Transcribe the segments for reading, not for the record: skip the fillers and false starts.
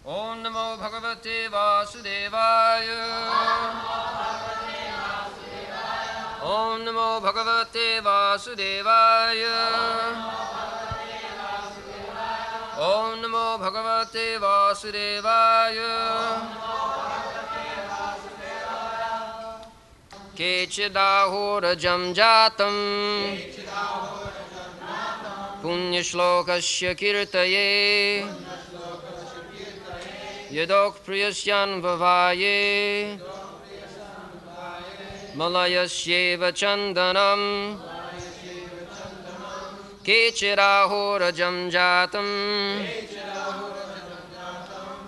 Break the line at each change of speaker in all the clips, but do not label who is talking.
Om Namo Bhagavate Vasudevaya. Om Namo Bhagavate Vasudevaya. Om Namo Bhagavate Vasudevaya. Kechidahorajam jatam Punyashlokasya kirtaye Yadok priyasyan vavaye Malayasyeva chandanam Kechirahorajam jatam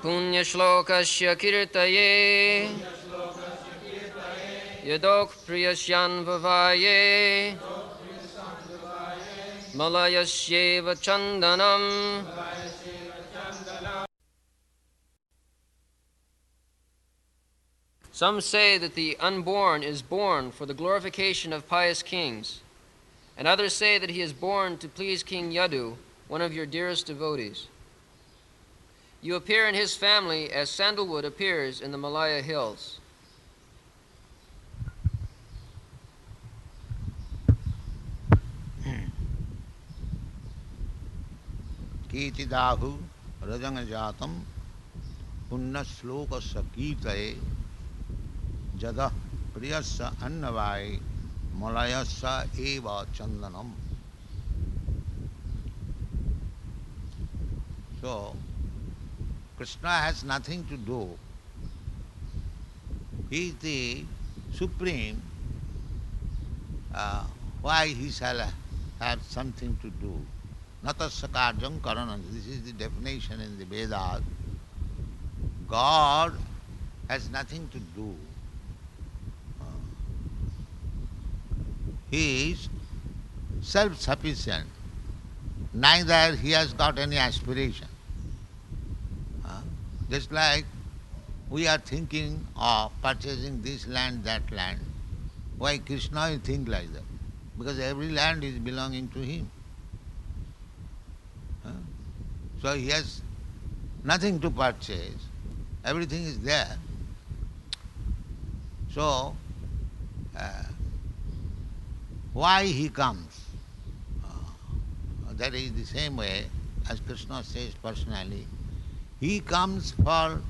Punyashlokasya kirtaye Yadok priyasyan vavaye Malayasyeva chandanam. Some say that the unborn is born for the glorification of pious kings, and others say that he is born to please King Yadu, one of your dearest devotees. You appear in his family as sandalwood appears in the Malaya hills.
Kitidahu rajangajatam punna sloka sakitaye jada priyasa annavai malayasa eva chandanam. So, Krishna has nothing to do. He is the supreme. Why he shall have something to do? Natasya karanam. This is the definition in the Vedas. God has nothing to do. He is self-sufficient. Neither he has got any aspiration. Just like we are thinking of purchasing this land, that land. Why Krishna will think like that? Because every land is belonging to him. So he has nothing to purchase. Everything is there. So, why he comes? That is the same way as Krishna says personally. He comes for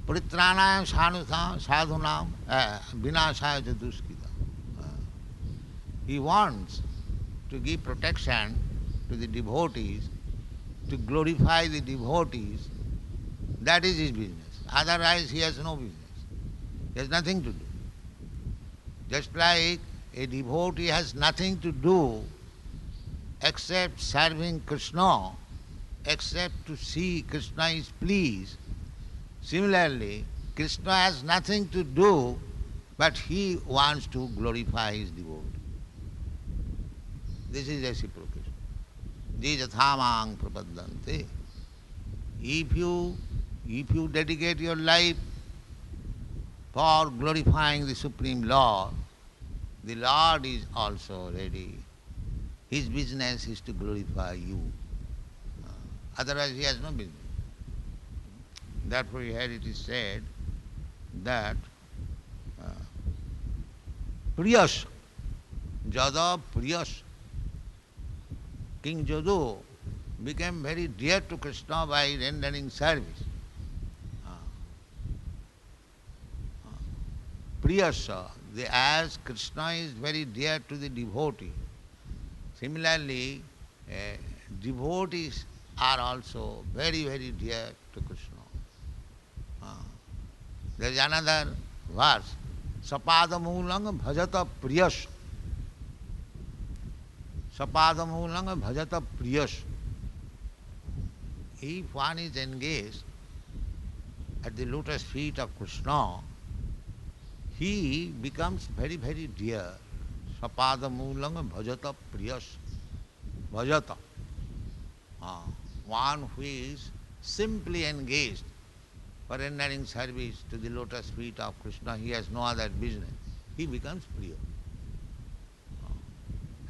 pritranayam sadhunam vinashaya duskita. He wants to give protection to the devotees, to glorify the devotees. That is his business. Otherwise he has no business. He has nothing to do. Just like a devotee has nothing to do except serving Krishna, except to see Krishna is pleased. Similarly, Krishna has nothing to do, but he wants to glorify his devotee. This is reciprocation. Jijathamang prapaddante. If you dedicate your life for glorifying the Supreme Lord, the Lord is also ready. His business is to glorify you. Otherwise he has no business. Therefore here it is said that Priyas, Jada Priyas, King Jadu became very dear to Krishna by rendering service. Priyasa, as Krishna is very dear to the devotee, similarly devotees are also very, very dear to Krishna. There is another verse, Sapadamulang bhajata priyas. Sapadamulang bhajata priyas. If one is engaged at the lotus feet of Krishna, he becomes very, very dear. Sapadamulang bhajata priyas. Bhajata. One who is simply engaged for rendering service to the lotus feet of Krishna, he has no other business. He becomes priya.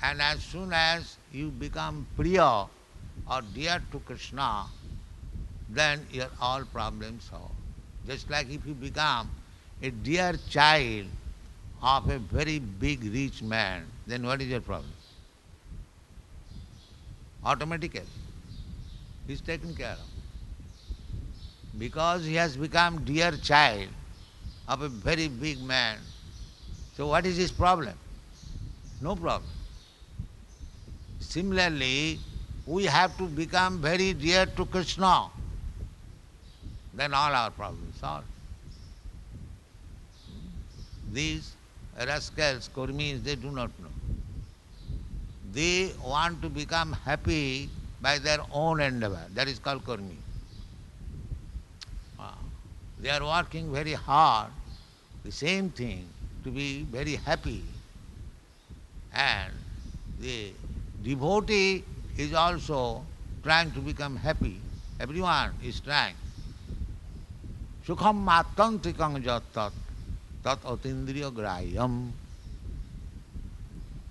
And as soon as you become priya or dear to Krishna, then your all problems solved. Just like if you become a dear child of a very big rich man, then what is your problem? Automatically, he's taken care of. Because he has become dear child of a very big man, so what is his problem? No problem. Similarly, we have to become very dear to Krishna, then all our problems solved. These rascals, Kurmis, they do not know. They want to become happy by their own endeavor. That is called Kurmi. They are working very hard, the same thing, to be very happy. And the devotee is also trying to become happy. Everyone is trying. Sukham matantrikam jat tat atindriya grayam.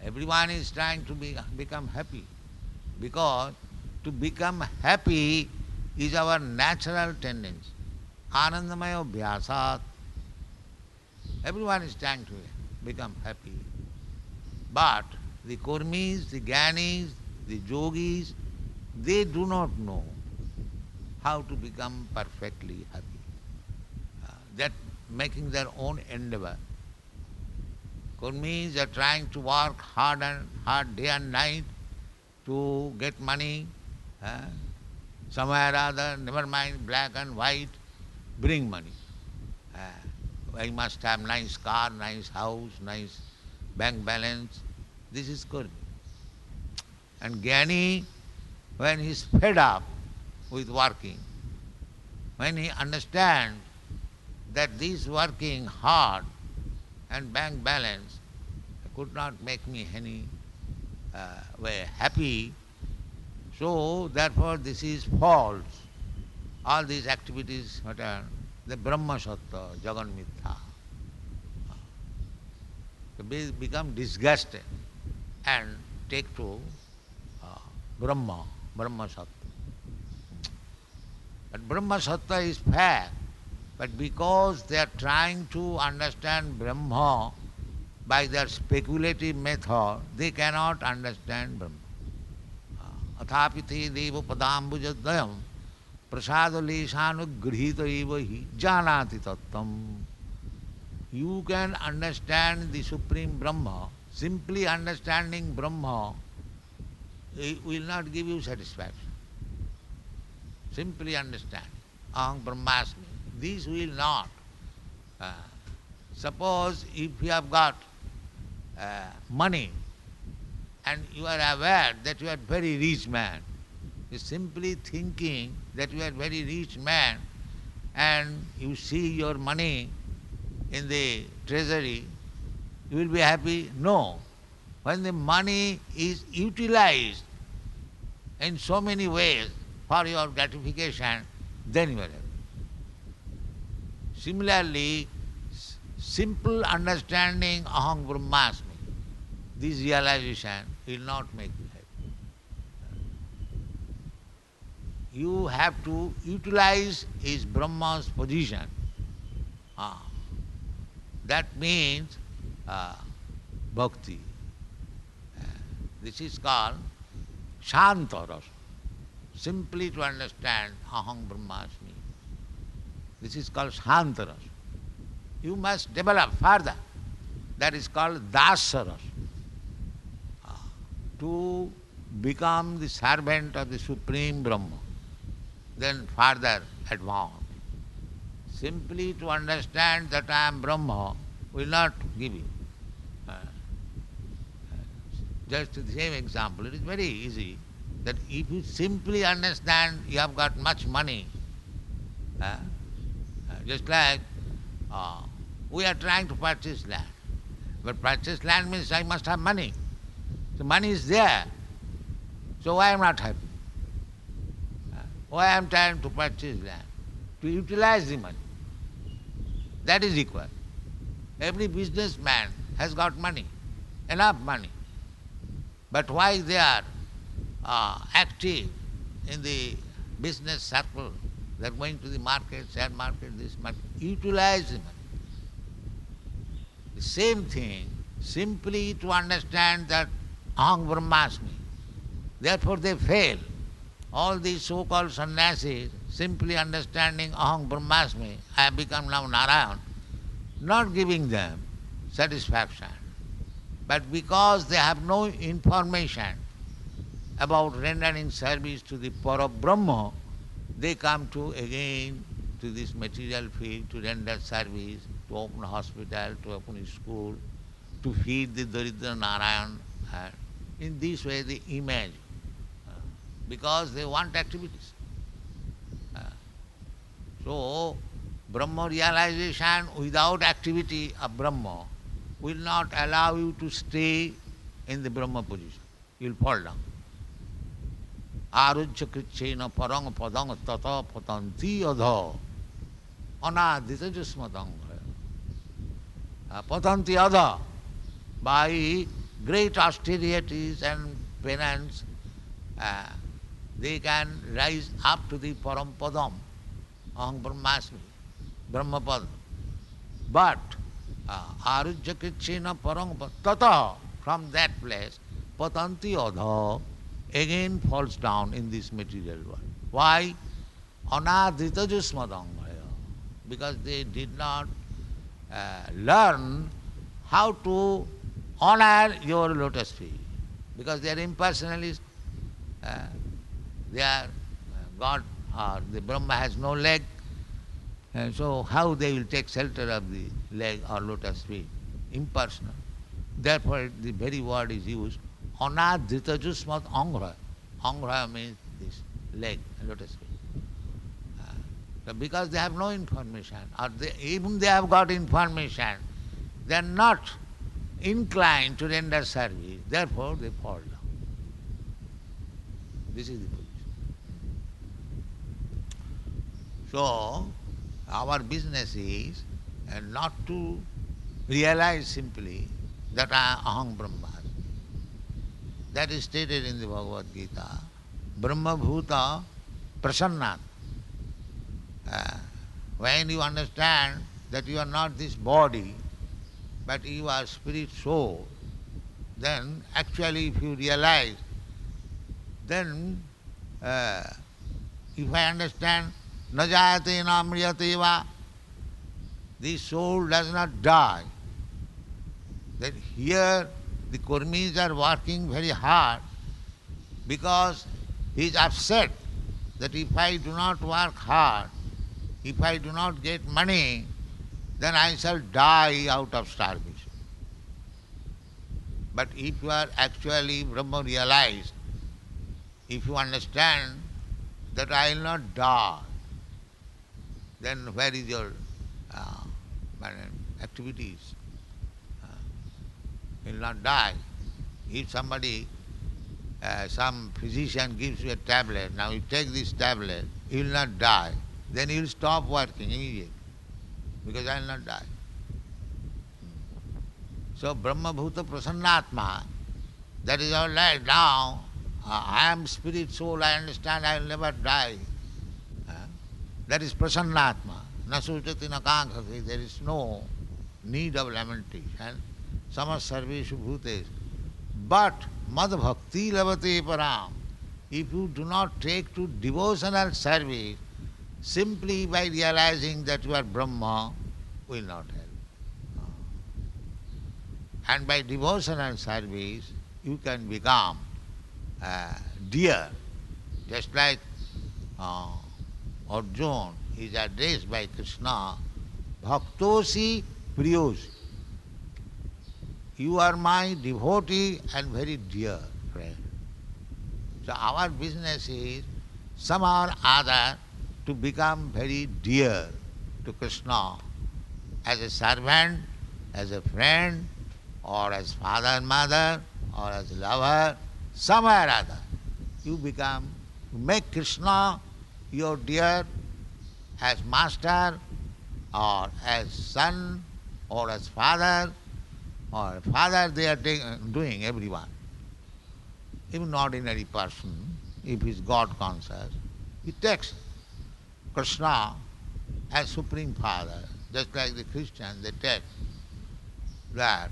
Everyone is trying to become happy, because to become happy is our natural tendency. Anandamaya abhyasat. Everyone is trying to become happy. But the Kurmis, the Gyanis, the Yogis, they do not know how to become perfectly happy. That making their own endeavor. Kurmis are trying to work hard day and night to get money. Somewhere or other, never mind black and white, bring money. I must have nice car, nice house, nice bank balance. This is Kurmi. And Jnani, when he is fed up with working, when he understands that this working hard and bank balance could not make me any way happy, so therefore this is false. All these activities, what are the Brahma Sattva, Jagan Mithya. They become disgusted and take to Brahma Sattva. But Brahma Sattva is fact, but because they are trying to understand Brahma by their speculative method, they cannot understand Brahma. Athapiti devo padambujadayam prasada lesanugrhita eva hi janati tattam. You can understand the Supreme Brahma. Simply understanding Brahma will not give you satisfaction. Simply understand. Aham Brahmasmi. This will not. Suppose if you have got money and you are aware that you are very rich man, you simply thinking that you are very rich man and you see your money in the treasury, you will be happy? No. When the money is utilized in so many ways for your gratification, then you are happy. Similarly, simple understanding aham brahmasmi, this realization will not make you happy. You have to utilize his Brahma's position. That means bhakti. This is called shanta rasa. Simply to understand aham brahmasmi. This is called shanta rasa. You must develop further. That is called dasa rasa. To become the servant of the Supreme Brahma, then further advance. Simply to understand that I am Brahma will not give you. Just the same example, it is very easy that if you simply understand you have got much money, just like we are trying to purchase land. But purchase land means I must have money. The money is there. So why I am not happy? Why I am trying to purchase land? To utilize the money. That is required. Every businessman has got money, enough money. But why they are active in the business circle, They're going to the market, share market, this market. Utilize the money. The same thing, simply to understand that Aham Brahmasmi. Therefore they fail. All these so-called sannyasis, simply understanding Aham Brahmasmi, I have become now Narayan, not giving them satisfaction. But because they have no information about rendering service to the Parabrahma, they come to again to this material field to render service, to open a hospital, to open a school, to feed the Daridra Narayan. In this way they image, because they want activities. So, Brahma realization without activity of Brahma will not allow you to stay in the Brahma position. You will fall down. Arujya krichena parang padang tata patanti adha anadita jasmatang. Patanti adha. By great austerities and penance, they can rise up to the param padam, aham brahmasmi, brahmapada. But arujya krichena parang tata, from that place, patanti adha, again falls down in this material world. Why? Anadita jusmadangaya. Because they did not learn how to honor your lotus feet. Because they are impersonalists. They are God, or the Brahma has no leg. And so how they will take shelter of the leg or lotus feet? Impersonal. Therefore the very word is used, Anadhrita jusmat angra. Angra means this leg, lotus feet. So because they have no information, or even they have got information, they are not inclined to render service, therefore they fall down. This is the position. So, our business is not to realize simply that I am Aham Brahma. That is stated in the Bhagavad Gita. Brahma Bhuta Prasannat. When you understand that you are not this body, but you are spirit soul, then actually if you realize, then if I understand, na jayate na mriyate va, this soul does not die. That here the Kurmis are working very hard because he is upset that if I do not work hard, if I do not get money, then I shall die out of starvation. But if you are actually Brahma realized, if you understand that I will not die, then where is your activities? You will not die. If somebody, some physician gives you a tablet, now you take this tablet, you will not die, then you will stop working immediately, because I will not die. So Brahma Bhuta Prasannatma, that is all right. Now I am spirit soul, I understand I will never die. That is Prasannatma. Na sujati na kankhati, there is no need of lamentation. Samas sarveshu bhutes. But mad bhakti lavate param. If you do not take to devotional service, simply by realizing that you are Brahma, will not help. And by devotional service, you can become dear. Just like Arjuna is addressed by Krishna, Bhaktosi Priyosi. You are my devotee and very dear friend. So our business is somehow or other to become very dear to Krishna as a servant, as a friend, or as father and mother, or as lover, somewhere or other. You make Krishna your dear as master, or as son, or as father, or father they are doing, everyone. Even ordinary person, if he is God conscious, he takes Krishna as Supreme Father. Just like the Christians, they take that,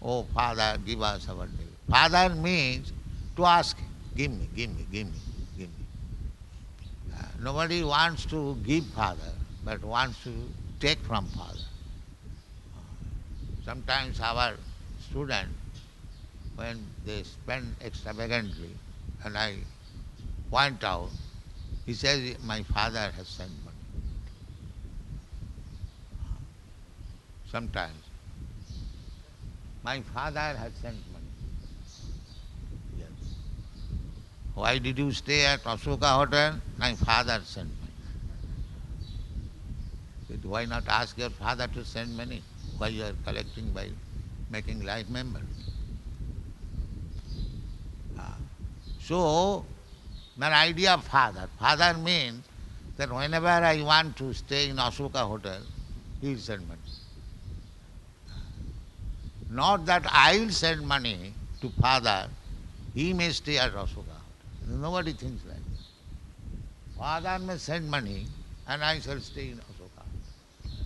oh Father, give us our daily. Father means to ask, give me, give me, give me, give me. Nobody wants to give Father, but wants to take from Father. Sometimes our students, when they spend extravagantly, and I point out, he says, my father has sent money. Sometimes, my father has sent money. Yes. Why did you stay at Ashoka Hotel? My father sent money. Said, why not ask your father to send money? Why you are collecting by making life members? So, my idea of father. Father means that whenever I want to stay in Ashoka Hotel, he will send money. Not that I will send money to father, he may stay at Ashoka Hotel. Nobody thinks like that. Father may send money and I shall stay in Ashoka Hotel.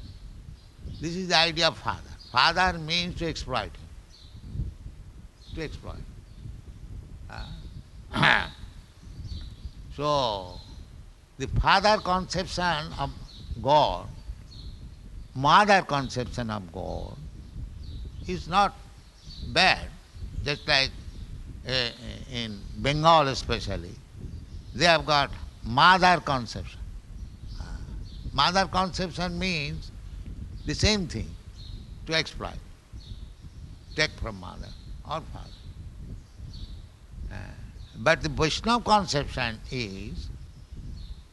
This is the idea of father. Father means to exploit him. To exploit. So, the father conception of God, mother conception of God, is not bad. Just like in Bengal especially, they have got mother conception. Mother conception means the same thing, to exploit, take from mother or father. But the Vaishnava conception is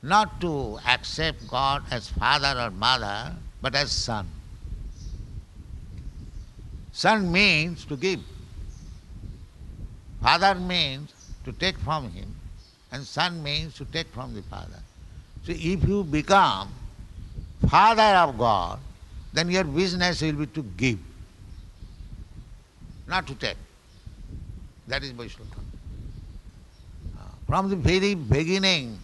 not to accept God as father or mother, but as son. Son means to give. Father means to take from him, and son means to take from the father. So if you become father of God, then your business will be to give, not to take. That is Vaishnava. From the very beginning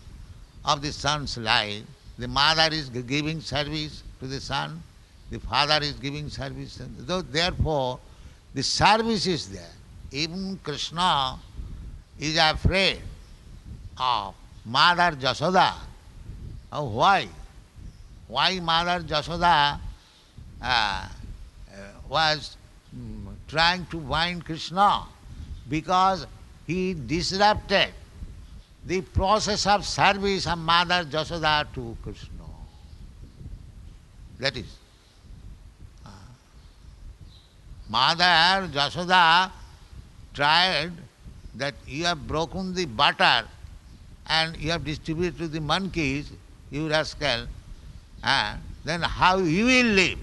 of the son's life, the mother is giving service to the son, the father is giving service. Therefore, the service is there. Even Krishna is afraid of Mother Jasoda. Why? Why Mother Jasoda was trying to bind Krishna? Because he disrupted the process of service of Mother Jasoda to Krishna. That is. Mother Jasoda tried that you have broken the butter and you have distributed to the monkeys, you rascal, then how you will live?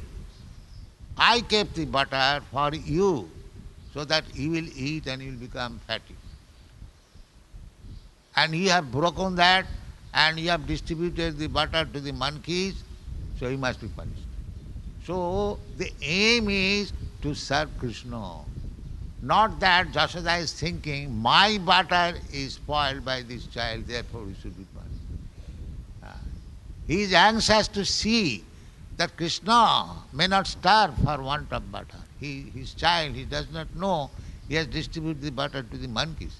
I kept the butter for you so that you will eat and you will become fatty. And you have broken that and you have distributed the butter to the monkeys, so you must be punished. So the aim is to serve Krishna. Not that Jasoda is thinking, my butter is spoiled by this child, therefore he should be punished. He is anxious to see that Krishna may not starve for want of butter. His child, he does not know, he has distributed the butter to the monkeys.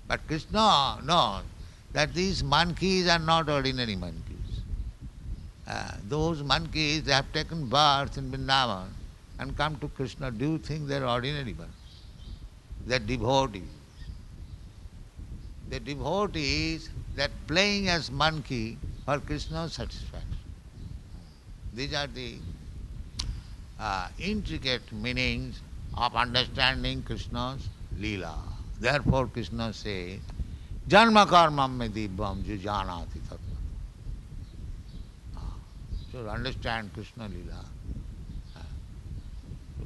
But Krishna knows that these monkeys are not ordinary monkeys. Those monkeys, they have taken birth in Vrindavan and come to Krishna. Do you think they are ordinary ones? They are devotees. The devotees that playing as monkey for Krishna's satisfaction. These are the intricate meanings of understanding Krishna's Leela. Therefore Krishna says, Janma karmam me dibbam jujanati tattva. So understand Krishna Leela.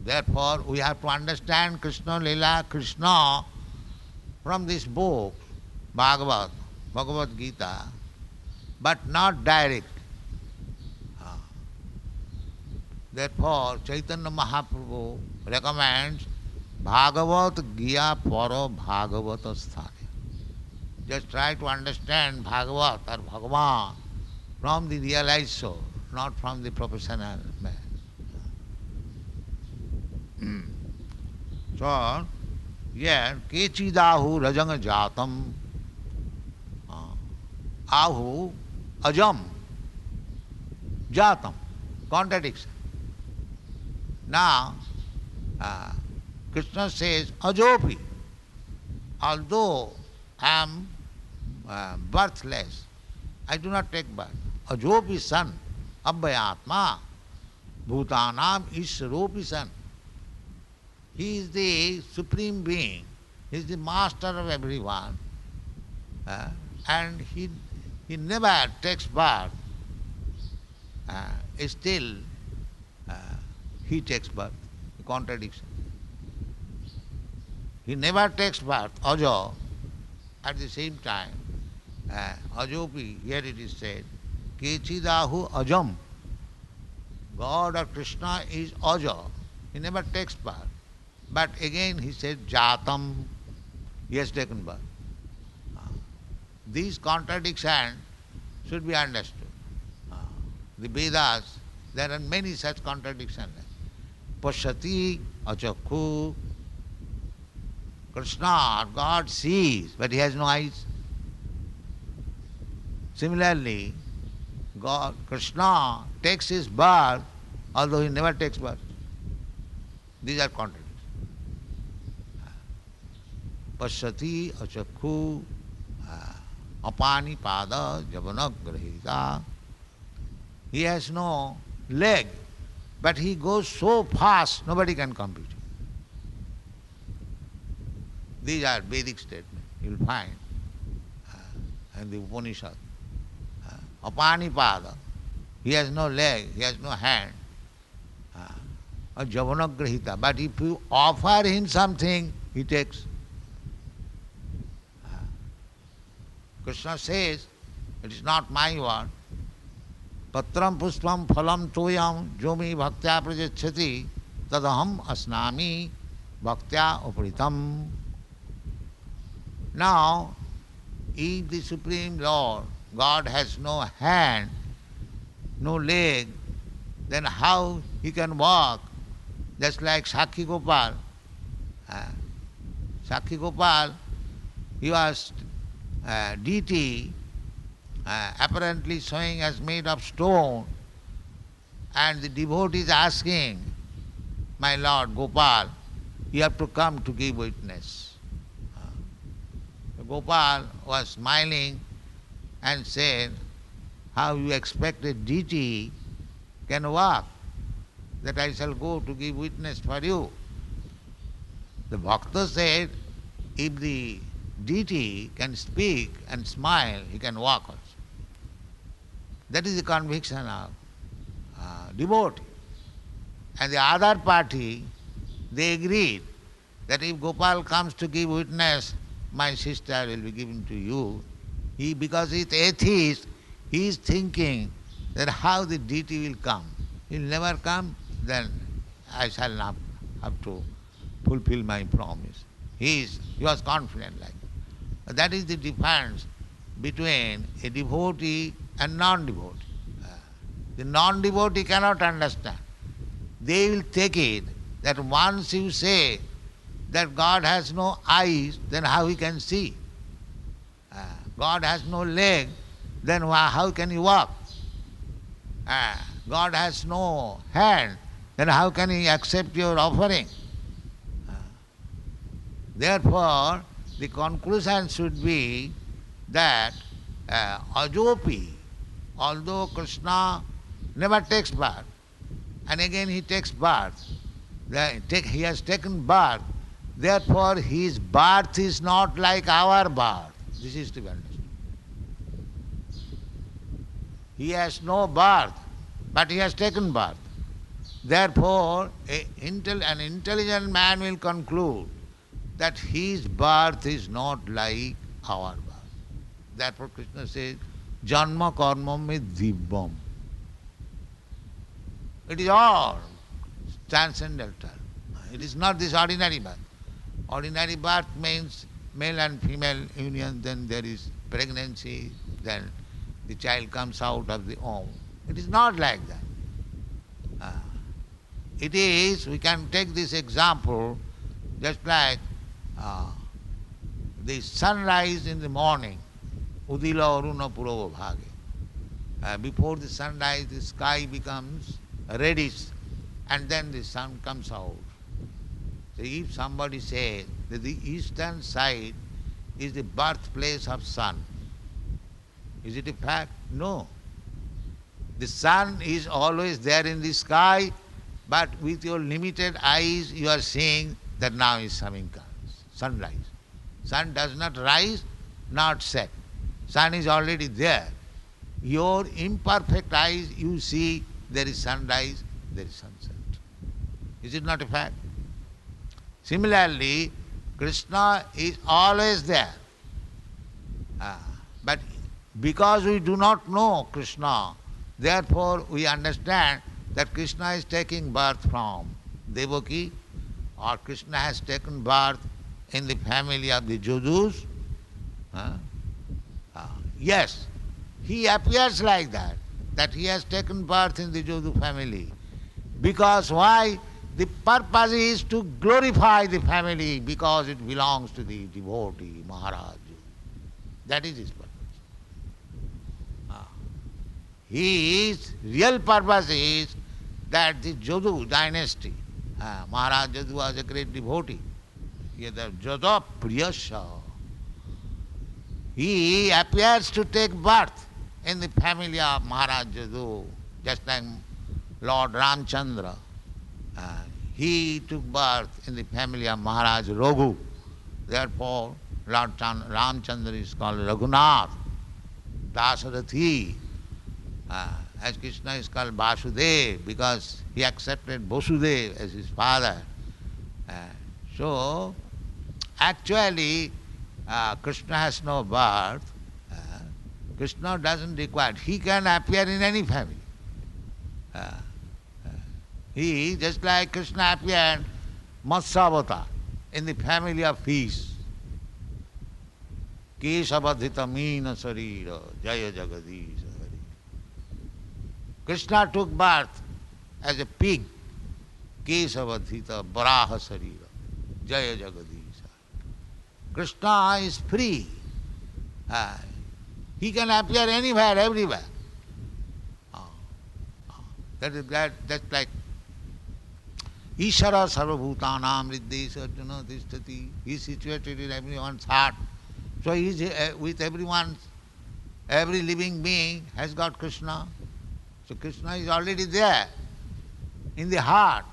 Therefore we have to understand Krishna Leela, Krishna from this book, Bhagavad Gita, but not direct. Therefore Chaitanya Mahaprabhu recommends Bhagavat Gya Paro Bhagavata Sthane. Just try to understand Bhagavat or Bhagavan from the realized soul, not from the professional man. So, here, kechidahu rajanga jatam, ahu ajam jatam, contradiction. Now, Krishna says, ajopi, although I am birthless, I do not take birth. Ajopi san, abhayatma, bhutanam isharopi san. He is the supreme being, he is the master of everyone, and he never takes birth. Still, he takes birth. Contradiction. He never takes birth, ajo. At the same time, ajopi, here it is said, kechidahu ajam. God or Krishna is aja. He never takes birth. But again he said jatam, he has taken birth. These contradictions should be understood. The Vedas, there are many such contradictions. Pashyati achakhu, Krishna, God sees, but he has no eyes. Similarly, God, Krishna takes his birth, although he never takes birth. These are contradictions. Pashyati achakhu, apani pada javana grahita. He has no leg, but he goes so fast, nobody can compete. These are Vedic statements, you will find in the Upanishad. Apani pada, he has no leg, he has no hand. Javanagrahita, but if you offer him something, he takes. Krishna says, it is not my word. Patram puspam phalam toyam jomi bhaktya prajachati tadaham asnami bhaktya uparitam. Now, if the Supreme Lord, God has no hand, no leg, then how he can walk? Just like Sakhi Gopal. Sakhi Gopal, he was deity, apparently showing as made of stone, and the devotee is asking, my Lord Gopal, you have to come to give witness. Gopal was smiling and said, how you expect a deity can walk, that I shall go to give witness for you. The Bhakta said, if the deity can speak and smile, he can walk also. That is the conviction of devotee. And the other party, they agreed that if Gopal comes to give witness, my sister will be given to you. Because he is atheist, he is thinking that how the deity will come. He will never come, then I shall not have to fulfill my promise. He was confident like that. That is the difference between a devotee and non-devotee. The non-devotee cannot understand. They will take it that once you say that God has no eyes, then how he can see? God has no leg, then how can he walk? God has no hand, then how can he accept your offering? Therefore, the conclusion should be that ajopi, although Krishna never takes birth, and again he takes birth, he has taken birth, therefore his birth is not like our birth. This is to be understood. He has no birth, but he has taken birth. Therefore, an intelligent man will conclude that his birth is not like our birth. Therefore Krishna says, Janma karma me divyam. It is all transcendental. It is not this ordinary birth. Ordinary birth means male and female union, then there is pregnancy, then the child comes out of the womb. It is not like that. It is, we can take this example, just like the sunrise in the morning, Udila Aruna Purava Bhage. Before the sunrise, the sky becomes reddish, and then the sun comes out. So if somebody says that the eastern side is the birthplace of sun, is it a fact? No. The sun is always there in the sky, but with your limited eyes you are seeing that now is coming sunrise. Sun does not rise, not set. Sun is already there. Your imperfect eyes, you see there is sunrise, there is sunset. Is it not a fact? Similarly, Krishna is always there. But because we do not know Krishna, therefore we understand that Krishna is taking birth from Devaki, or Krishna has taken birth in the family of the Jadus. Yes, he appears like that he has taken birth in the Jadu family. Because why? The purpose is to glorify the family because it belongs to the devotee, Maharaj. That is his purpose. His real purpose is that the Jadu dynasty, Maharaj Jadu was a great devotee. He is the Jada Priyasya. He appears to take birth in the family of Maharaj Jadu, just like Lord Ramchandra. He took birth in the family of Maharaj Raghu. Therefore, Lord Ramchandra is called Raghunath, Dasarathi. As Krishna is called Vasudev because he accepted Vasudev as his father. So, actually, Krishna has no birth. Krishna doesn't require. He can appear in any family. He, just like Krishna appeared, Matsavata, in the family of fish. Kesavadhita meena sarira, jaya jagadisha hari. Krishna took birth as a pig. Kesavadhita baraha sarira, jaya jagadisha. Krishna is free. He can appear anywhere, everywhere. That's like Ishara sarvabhutanam riddhesa arjuna tishtati. He is situated in everyone's heart. So he is with everyone, every living being has got Krishna. So Krishna is already there in the heart.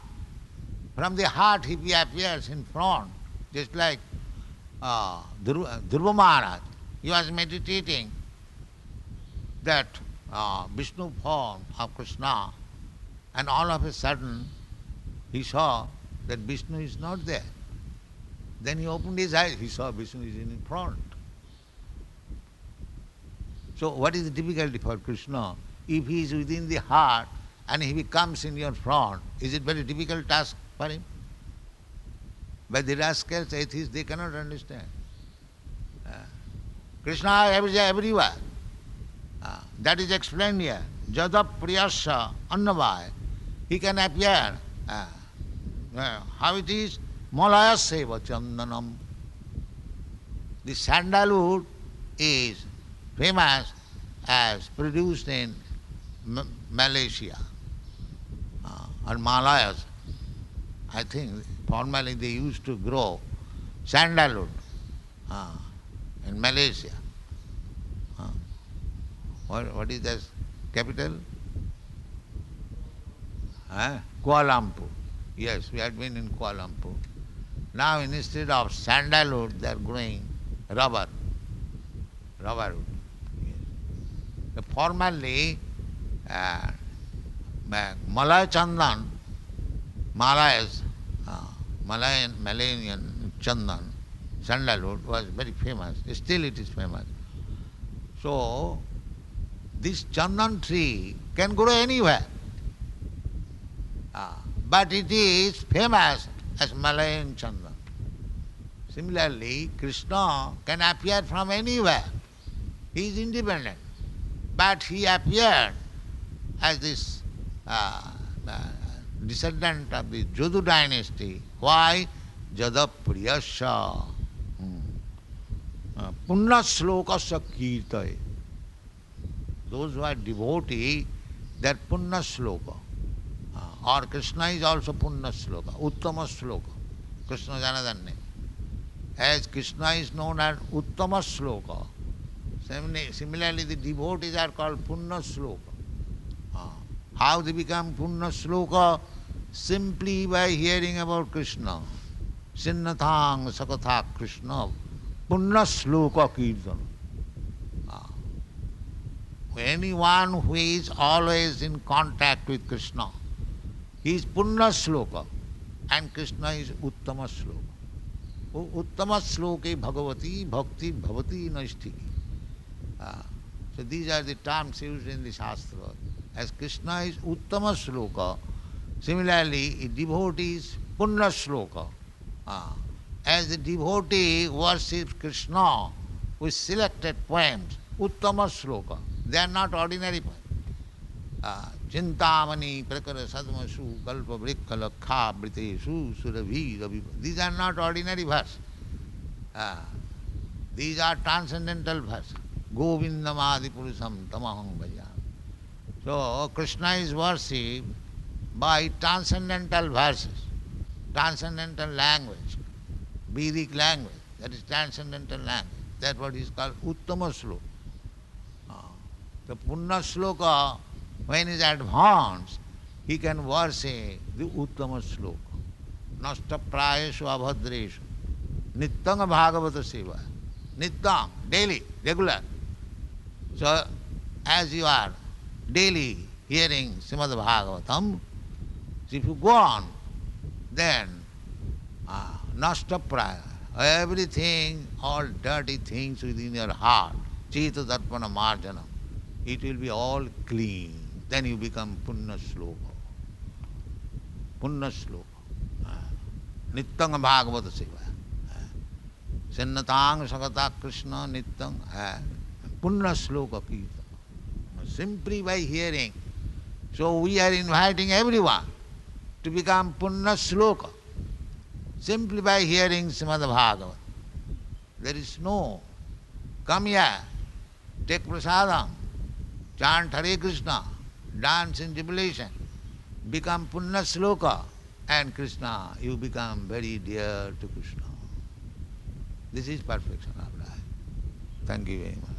From the heart he appears in front, just like Dhruva Maharaj. He was meditating that Vishnu form of Krishna, and all of a sudden he saw that Vishnu is not there. Then he opened his eyes, he saw Vishnu is in front. So what is the difficulty for Krishna? If he is within the heart and he comes in your front, is it very difficult task for him? But the rascals, atheists, they cannot understand. Krishna is everywhere. That is explained here. Jada Priyasya Annavaya. He can appear. How it is? Malayaseva Chandanam. The sandalwood is famous as produced in Malaysia or Malayas. I think formerly they used to grow sandalwood in Malaysia. What is the capital? Kuala Lumpur. Yes, we had been in Kuala Lumpur. Now instead of sandalwood, they are growing rubber. Rubberwood. Yes. Formerly, Malay Chandan, Malayan Chandan, sandalwood was very famous. Still it is famous. So, this Chandan tree can grow anywhere. But it is famous as Malayan Chandan. Similarly, Krishna can appear from anywhere. He is independent. But he appeared as this uh, descendant of the Jadu dynasty. Why? Jadapriyasya. Punna slokasya kirtaya. Those who are devotee, they are punna sloka. Or Krishna is also punna sloka, uttama sloka. Krishna is another name. As Krishna is known as uttama sloka, similarly the devotees are called punna sloka. How they become punna sloka? Simply by hearing about Krishna. Sinnathang sakatha Krishna. Punna sloka kirtana. Anyone who is always in contact with Krishna, he is punna sloka, and Krishna is uttama sloka. Uttama sloke bhagavati bhakti bhavati naisthiki. So these are the terms used in the Shastra. As Krishna is uttama sloka, similarly a devotee is punna sloka. As the devotee worships Krishna with selected poems, uttama sloka. They are not ordinary poems. Chintamani prakara sadmasu kalpa vrikka lakha britesu surabhi ravi. These are not ordinary verses. These are transcendental verses. Govindamadi purusam tamaham bhajami. So Krishna is worshipped by transcendental verses, transcendental language, Vedic language, that is transcendental language. That's what is called uttama sloka. The punna sloka, when he is advanced, he can worship the uttama sloka. Nasta prayeshu abhadreshu. Nityanga bhagavata seva. Nityang, daily, regular. So, as you are daily hearing Srimad Bhagavatam, if you go on, then nasta praya, everything, all dirty things within your heart, chita darpana marjana, it will be all clean. Then you become punna sloka. Punna sloka. Nityanga bhagavata seva. Sinnatang sakata Krishna nityang. Punna sloka kirtana. Simply by hearing. So we are inviting everyone to become punna sloka. Simply by hearing Srimad Bhagavatam. There is no, come here, take prasadam, chant Hare Krishna, dance in jubilation, become punna sloka, and Krishna, you become very dear to Krishna. This is perfection of life. Thank you very much.